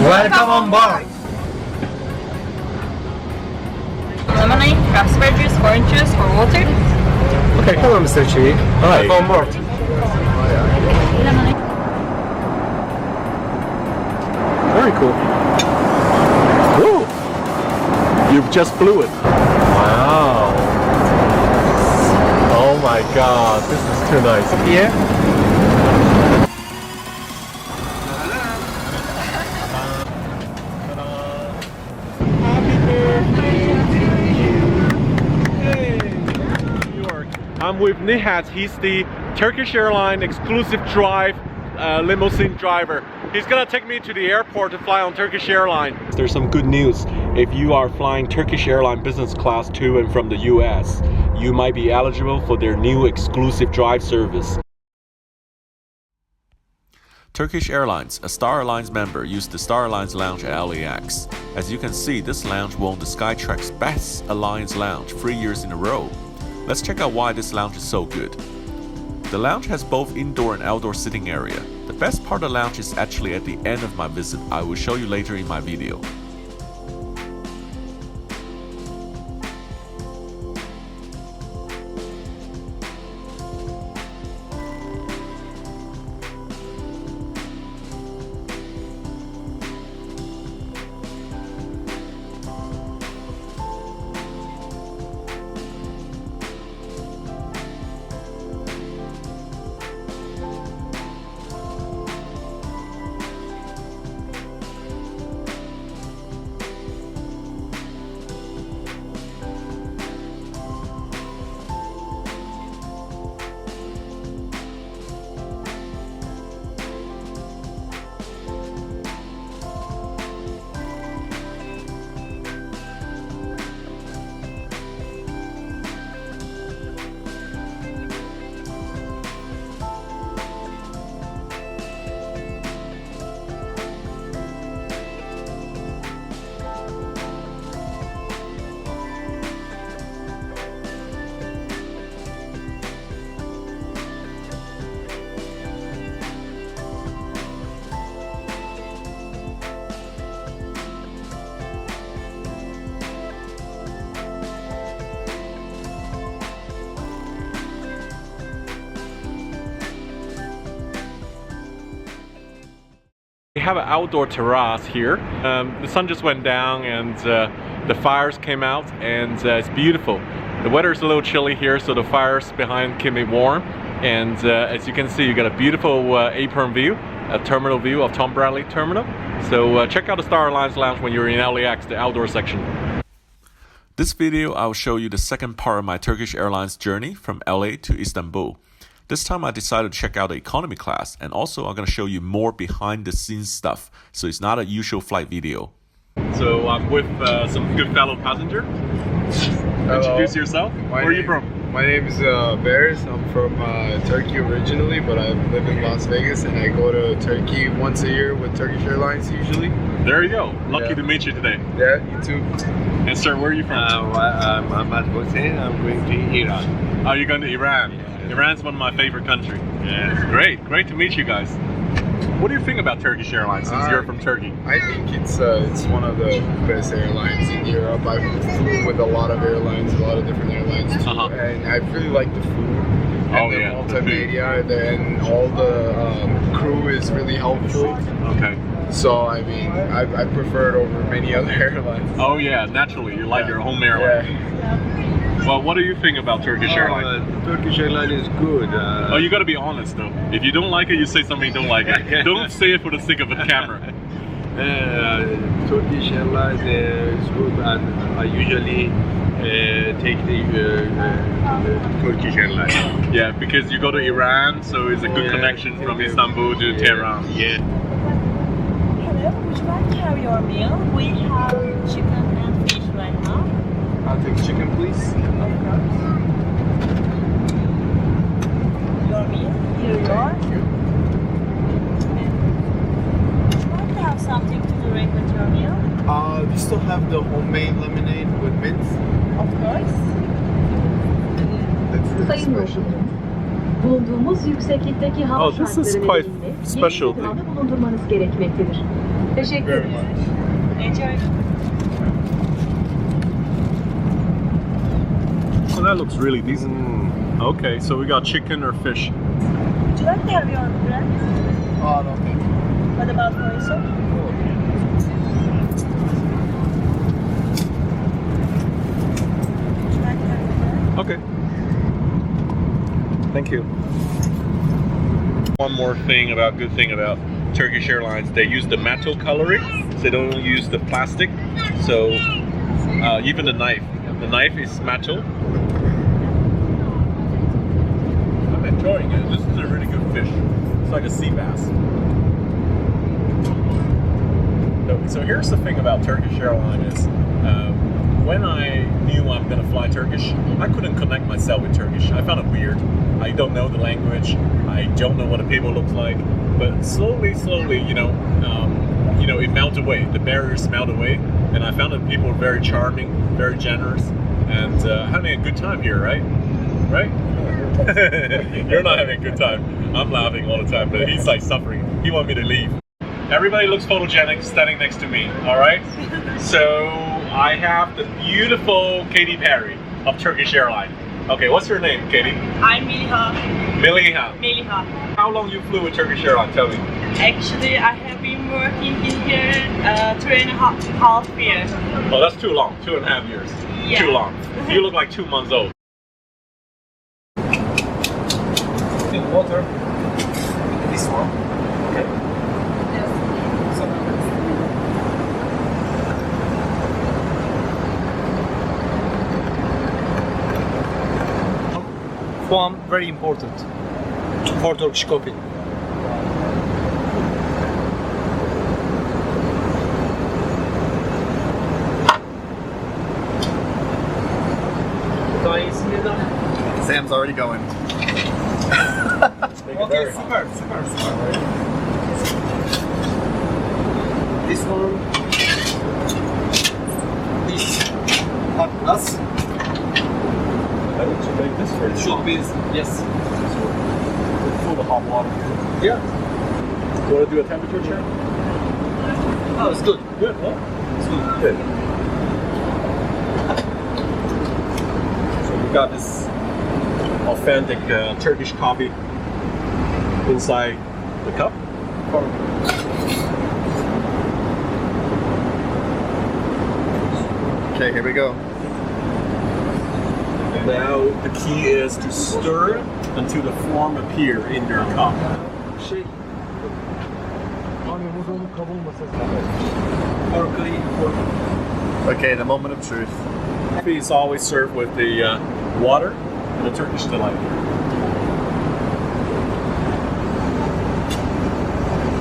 Welcome on board. Lemonade, raspberry juice, orange juice, or water? Okay, come on, Mr. Chui. Hi. Welcome on board. Lemonade. Very cool. Woo! You just blew it. Wow. Oh my god, this is too nice. Yeah. I'm with Nihat. He's the Turkish Airlines exclusive drive limousine driver. He's gonna take me to the airport to fly on Turkish Airlines. There's some good news. If you are flying Turkish Airlines business class to and from the US, you might be eligible for their new exclusive drive service. Turkish Airlines, a Star Alliance member, used the Star Alliance lounge at LAX. As you can see, this lounge won the Skytrack's Best Alliance Lounge 3 years in a row. Let's check out why this lounge is so good. The lounge has both indoor and outdoor sitting area. The best part of the lounge is actually at the end of my visit. I will show you later in my video. We have an outdoor terrace here. The sun just went down and the fires came out, and it's beautiful. The weather's a little chilly here, so the fires behind keep me warm. And as you can see, you got a beautiful apron view, a terminal view of Tom Bradley Terminal. So check out the Star Alliance Lounge when you're in LAX, the outdoor section. This video, I will show you the second part of my Turkish Airlines journey from LA to Istanbul. This time I decided to check out the economy class, and also I'm going to show you more behind the scenes stuff, so it's not a usual flight video. So I'm with some good fellow passenger. Hello. Introduce yourself. Where are you from? My name is Bears. I'm from Turkey originally, but I live in Las Vegas, and I go to Turkey once a year with Turkish Airlines usually. There you go. Lucky Yeah. to meet you today. Yeah, you too. And sir, where are you from? I'm Ahmad Hossein. I'm going to Iran. Are you going to Iran? Iran's one of my favorite countries. Yeah. Great to meet you guys. What do you think about Turkish Airlines since you're from Turkey? I think it's one of the best airlines in Europe. I've flown with a lot of airlines, a lot of different airlines too, and I really like the food. And the multimedia, and all the crew is really helpful. Okay. So I mean, I prefer it over many other airlines. Oh yeah, naturally, you like your home airline. Yeah. Well, what do you think about Turkish Airlines? Turkish Airlines is good. Oh, you gotta be honest though. If you don't like it, you say something you don't like it. Don't say it for the sake of the camera. Turkish Airlines is good, and I usually take the Turkish Airlines. Yeah, because you go to Iran, so it's a good connection from Istanbul to Tehran. Yeah. Hello, would you like to have your meal? We have chicken and fish right now. I'll take chicken, please. Of course. Your meal, here you are. Thank you. Would you like to have something to drink with your meal? We still have the homemade lemonade with mint. Of course. That's really Sayın special. yolcularım, bulunduğumuz yükseklikteki hava Oh, this is şartları quite nedeniyle special yeni gıdada bulundurmanız gerekmektedir. Teşekkür very ederim. much. Enjoy. So that looks really decent. Okay, so we got chicken or fish. Would you like to have your own bread? Oh, no, thank you. What about oyster? Would you like to have your bread? Okay. Thank you. One more good thing about Turkish Airlines, they use the metal coloring, so they don't use the plastic. So even the knife is metal. I'm enjoying it. This is a really good fish. It's like a sea bass. So here's the thing about Turkish Airlines is when I knew I'm gonna fly Turkish, I couldn't connect myself with Turkish. I found it weird. I don't know the language. I don't know what the people look like. But slowly, it melted away. The barriers melted away, and I found that people were very charming, very generous, and having a good time here, right? Right? You're not having a good time. I'm laughing all the time, but he's like suffering. He wanted me to leave. Everybody looks photogenic standing next to me, all right? So I have the beautiful Katy Perry of Turkish Airlines. Okay, what's your name, Katie? I'm Miliha. Miliha. Miliha. How long you flew with Turkish Airlines? Tell me. Actually, I have been working in here 2.5 years. Oh, that's too long. 2.5 years. Yeah. Too long. You look like 2 months old. Water. This one. Okay. Foam, very important for Turkish coffee. Sam's already going. Okay, super. This one. This hot glass. I need to make this for you. Should be, yes. Full of hot water. Yeah. You want to do a temperature check? Oh, it's good. Good, huh? It's good. Good. So we got this authentic Turkish coffee inside the cup. Okay, here we go. Now the key is to stir until the foam appear in your cup. Okay, the moment of truth. Coffee is always served with the water and the Turkish delight.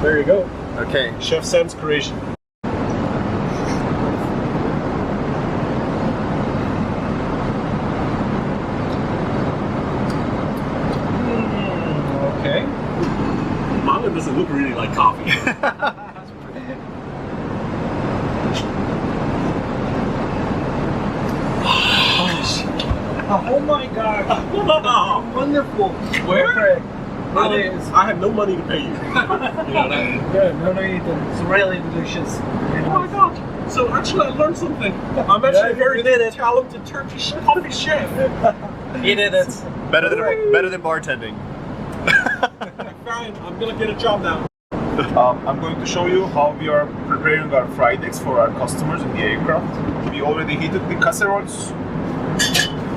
There you go. Okay, Chef Sam's creation. Okay. Mine doesn't look really like coffee. Oh my god. Wow. Wonderful. Where? It is. I have no money to pay you. You know that? Yeah, no need. It's really delicious. Oh my god. So actually I learned something. I'm actually a very talented Turkish coffee chef. You did it. better than bartending. Fine, I'm gonna get a job now. I'm going to show you how we are preparing our fried eggs for our customers in the aircraft. We already heated the casseroles.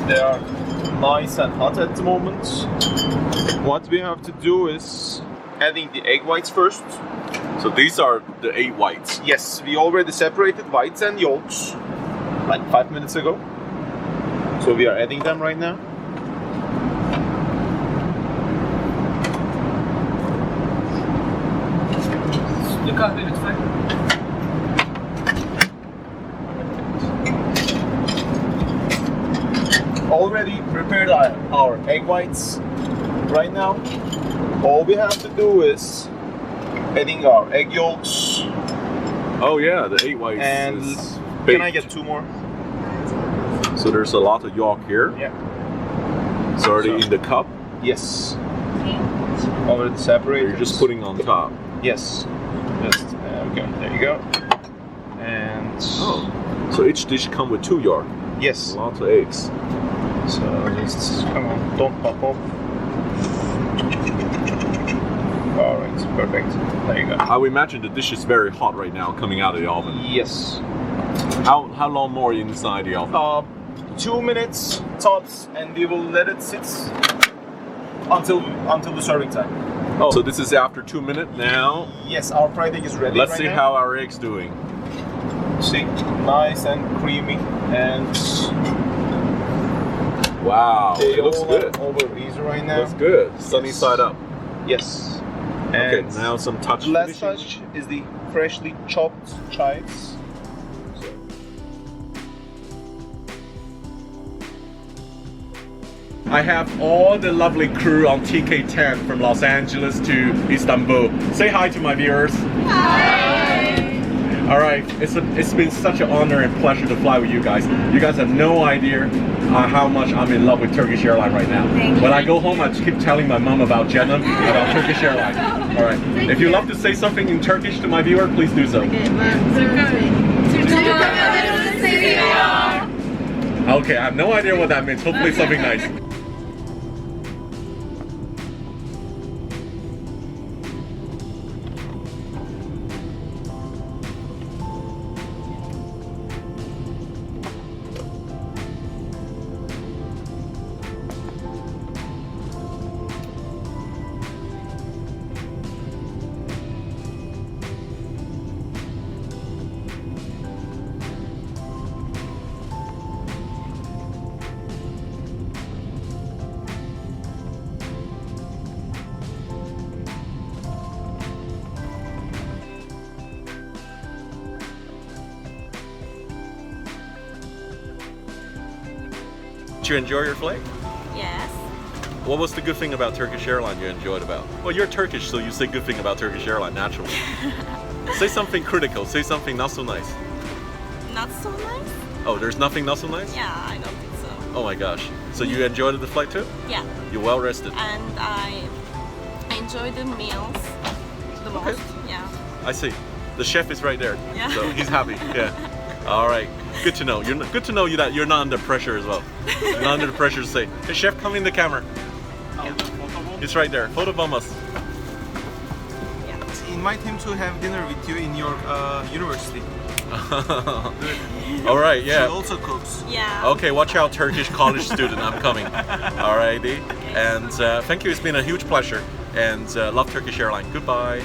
They are nice and hot at the moment. What we have to do is adding the egg whites first. So these are the 8 whites. Yes, we already separated whites and yolks like 5 minutes ago. So we are adding them right now. Kahve lütfen. Already prepared our egg whites right now. All we have to do is adding our egg yolks. Oh yeah, the 8 whites And is can I baked. get 2 more? So there's a lot of yolk here. Yeah. It's already in the cup. Yes. Already separated. You're just putting on top. Yes. Just Okay, there you go. And So each dish come with 2 yolk. yes. Lots of eggs. So just come on, don't pop up. All right, perfect. There you go. I would imagine the dish is very hot right now coming out of the oven. Yes. How long more inside the oven? 2 minutes tops, and we will let it sit until the serving time. Oh, so this is after 2 minutes now. Yes, our fried egg is ready. Let's right see now. how our egg's doing. See, nice and creamy, and Wow, they it looks all good. are over easy right now. Looks good. Sunny side up. Yes. Okay, And now some touch last finishing. touch is the freshly chopped chives. I have all the lovely crew on TK10 from Los Angeles to Istanbul. Say hi to my viewers. Hi. All right, it's been such an honor and pleasure to fly with you guys. You guys have no idea how much I'm in love with Turkish Airlines right now. When I go home, I keep telling my mom about Jenna, about Turkish Airlines. All right, if you love to say something in Turkish to my viewer, please do so. Okay, I have no idea what that means. Hopefully something nice. Did you enjoy your flight? Yes. What was the good thing about Turkish Airlines you enjoyed about? Well, you're Turkish, so you say good thing about Turkish Airlines naturally. Say something critical. Say something not so nice. Not so nice? Oh, there's nothing not so nice? Yeah, I don't think so. Oh my gosh. So you enjoyed the flight too? Yeah. You're well rested. And I enjoy the meals the most. Yeah. I see. The chef is right there. Yeah. So he's happy. Yeah. All right. Good to know. Good to know that you're not under pressure as well. You're not under the pressure to say, "Hey chef, come in the camera." It's right there. Photobomb us. Invite him to have dinner with you in your university. All right. She Yeah. also cooks. Yeah. Okay, watch out, Turkish college student. I'm coming. Alrighty. And thank you. It's been a huge pleasure. And love Turkish Airlines. Goodbye.